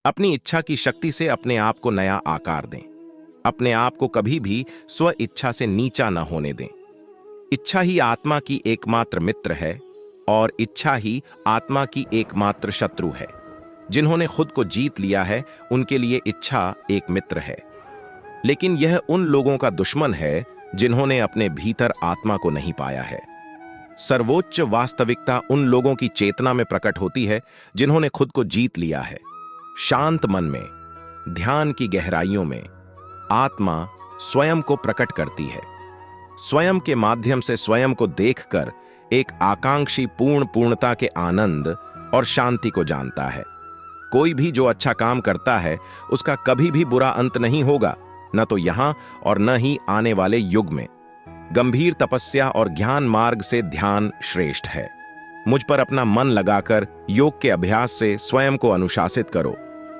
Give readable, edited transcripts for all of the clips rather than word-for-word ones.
अपनी इच्छा की शक्ति से अपने आप को नया आकार दें। अपने आप को कभी भी स्व इच्छा से नीचा न होने दें। इच्छा ही आत्मा की एकमात्र मित्र है और इच्छा ही आत्मा की एकमात्र शत्रु है। जिन्होंने खुद को जीत लिया है उनके लिए इच्छा एक मित्र है, लेकिन यह उन लोगों का दुश्मन है जिन्होंने अपने भीतर आत्मा को नहीं पाया है। सर्वोच्च वास्तविकता उन लोगों की चेतना में प्रकट होती है जिन्होंने खुद को जीत लिया है। शांत मन में, ध्यान की गहराइयों में आत्मा स्वयं को प्रकट करती है। स्वयं के माध्यम से स्वयं को देखकर एक आकांक्षी पूर्णता के आनंद और शांति को जानता है। कोई भी जो अच्छा काम करता है उसका कभी भी बुरा अंत नहीं होगा, न तो यहां और न ही आने वाले युग में। गंभीर तपस्या और ज्ञान मार्ग से ध्यान श्रेष्ठ है। मुझ पर अपना मन लगाकर योग के अभ्यास से स्वयं को अनुशासित करो।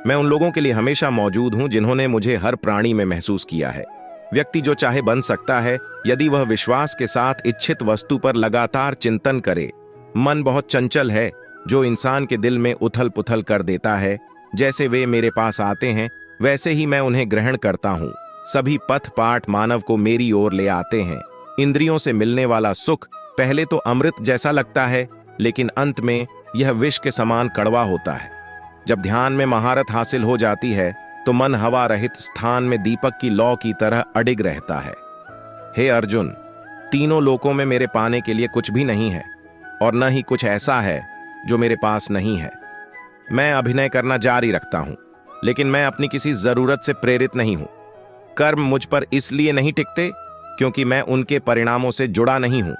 मैं उन लोगों के लिए हमेशा मौजूद हूं जिन्होंने मुझे हर प्राणी में महसूस किया है। व्यक्ति जो चाहे बन सकता है यदि वह विश्वास के साथ इच्छित वस्तु पर लगातार चिंतन करे। मन बहुत चंचल है जो इंसान के दिल में उथल पुथल कर देता है। जैसे वे मेरे पास आते हैं वैसे ही मैं उन्हें ग्रहण करता हूँ। सभी पथ पाठ मानव को मेरी ओर ले आते हैं। इंद्रियों से मिलने वाला सुख पहले तो अमृत जैसा लगता है, लेकिन अंत में यह विष के समान कड़वा होता है। जब ध्यान में महारत हासिल हो जाती है तो मन हवा रहित स्थान में दीपक की लौ की तरह अडिग रहता है। हे अर्जुन, तीनों लोकों में मेरे पाने के लिए कुछ भी नहीं है और न ही कुछ ऐसा है जो मेरे पास नहीं है। मैं अभिनय करना जारी रखता हूं, लेकिन मैं अपनी किसी जरूरत से प्रेरित नहीं हूं। कर्म मुझ पर इसलिए नहीं टिकते क्योंकि मैं उनके परिणामों से जुड़ा नहीं हूं।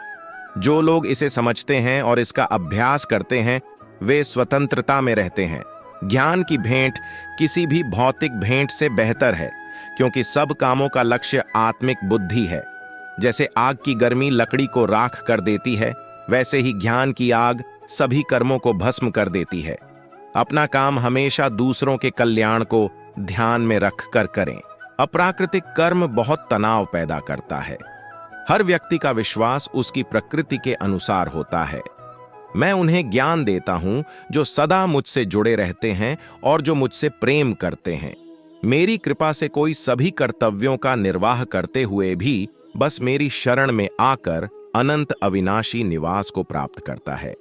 जो लोग इसे समझते हैं और इसका अभ्यास करते हैं वे स्वतंत्रता में रहते हैं। ज्ञान की भेंट किसी भी भौतिक भेंट से बेहतर है क्योंकि सब कामों का लक्ष्य आत्मिक बुद्धि है। जैसे आग की गर्मी लकड़ी को राख कर देती है, वैसे ही ज्ञान की आग सभी कर्मों को भस्म कर देती है। अपना काम हमेशा दूसरों के कल्याण को ध्यान में रख कर करें। अप्राकृतिक कर्म बहुत तनाव पैदा करता है। हर व्यक्ति का विश्वास उसकी प्रकृति के अनुसार होता है। मैं उन्हें ज्ञान देता हूं जो सदा मुझसे जुड़े रहते हैं और जो मुझसे प्रेम करते हैं। मेरी कृपा से कोई सभी कर्तव्यों का निर्वाह करते हुए भी बस मेरी शरण में आकर अनंत अविनाशी निवास को प्राप्त करता है।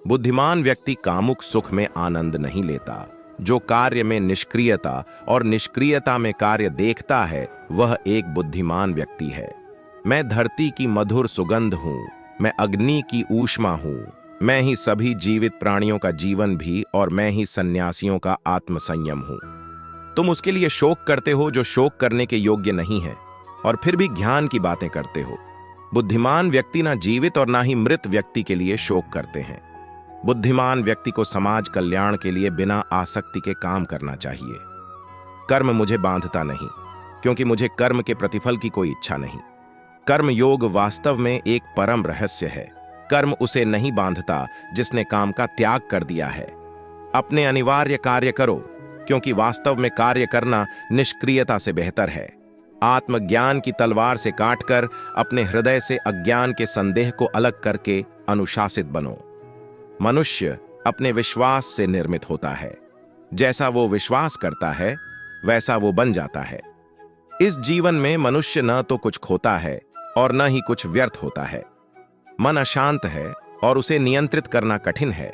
बुद्धिमान व्यक्ति कामुक सुख में आनंद नहीं लेता। जो कार्य में निष्क्रियता और निष्क्रियता में कार्य देखता है वह एक बुद्धिमान व्यक्ति है। मैं धरती की मधुर सुगंध हूं, मैं अग्नि की ऊष्मा हूं, मैं ही सभी जीवित प्राणियों का जीवन भी और मैं ही सन्यासियों का आत्मसंयम हूं। तुम उसके लिए शोक करते हो जो शोक करने के योग्य नहीं है और फिर भी ज्ञान की बातें करते हो। बुद्धिमान व्यक्ति ना जीवित और ना ही मृत व्यक्ति के लिए शोक करते हैं। बुद्धिमान व्यक्ति को समाज कल्याण के लिए बिना आसक्ति के काम करना चाहिए। कर्म मुझे बांधता नहीं क्योंकि मुझे कर्म के प्रतिफल की कोई इच्छा नहीं। कर्म योग वास्तव में एक परम रहस्य है। कर्म उसे नहीं बांधता जिसने काम का त्याग कर दिया है। अपने अनिवार्य कार्य करो क्योंकि वास्तव में कार्य करना निष्क्रियता से बेहतर है। आत्मज्ञान की तलवार से काटकर अपने हृदय से अज्ञान के संदेह को अलग करके अनुशासित बनो। मनुष्य अपने विश्वास से निर्मित होता है। जैसा वो विश्वास करता है वैसा वो बन जाता है। इस जीवन में मनुष्य न तो कुछ खोता है और न ही कुछ व्यर्थ होता है। मन अशांत है और उसे नियंत्रित करना कठिन है,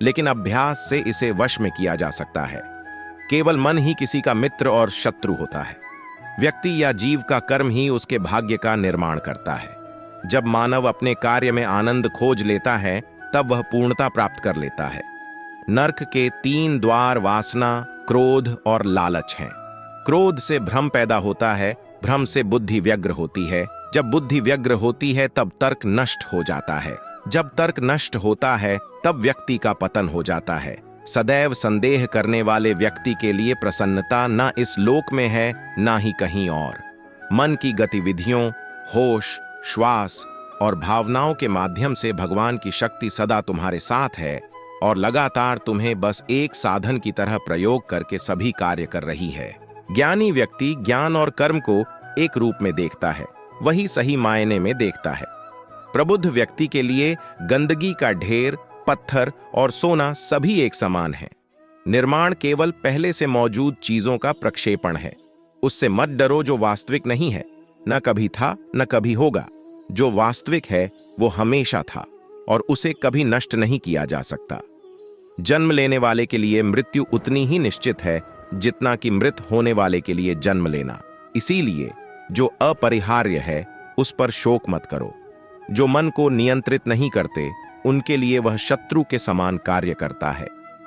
लेकिन अभ्यास से इसे वश में किया जा सकता है। केवल मन ही किसी का मित्र और शत्रु होता है। व्यक्ति या जीव का कर्म ही उसके भाग्य का निर्माण करता है। जब मानव अपने कार्य में आनंद खोज लेता है तब वह पूर्णता प्राप्त कर लेता है। नर्क के 3 द्वार वासना, क्रोध और लालच हैं। क्रोध से भ्रम पैदा होता है, भ्रम से बुद्धि व्यग्र होती है। जब बुद्धि व्यग्र होती है तब तर्क नष्ट हो जाता है। जब तर्क नष्ट होता है तब व्यक्ति का पतन हो जाता है। सदैव संदेह करने वाले व्यक्ति के लिए प्रसन्नता न इस लोक में है न ही कहीं और। मन की गतिविधियों, होश, श्वास और भावनाओं के माध्यम से भगवान की शक्ति सदा तुम्हारे साथ है और लगातार तुम्हें बस एक साधन की तरह प्रयोग करके सभी कार्य कर रही है। ज्ञानी व्यक्ति ज्ञान और कर्म को एक रूप में देखता है, वही सही मायने में देखता है। प्रबुद्ध व्यक्ति के लिए गंदगी का ढेर, पत्थर और सोना सभी एक समान हैं। निर्माण केवल पहले से मौजूद चीजों का प्रक्षेपण है। उससे मत डरो जो वास्तविक नहीं है, न कभी था न कभी होगा। जो वास्तविक है वो हमेशा था और उसे कभी नष्ट नहीं किया जा सकता। जन्म लेने वाले के लिए मृत्यु उतनी ही निश्चित है जितना कि मृत होने वाले के लिए जन्म लेना। इसीलिए जो अपरिहार्य है उस पर शोक मत करो। जो मन को नियंत्रित नहीं करते उनके लिए वह शत्रु के समान कार्य करता है।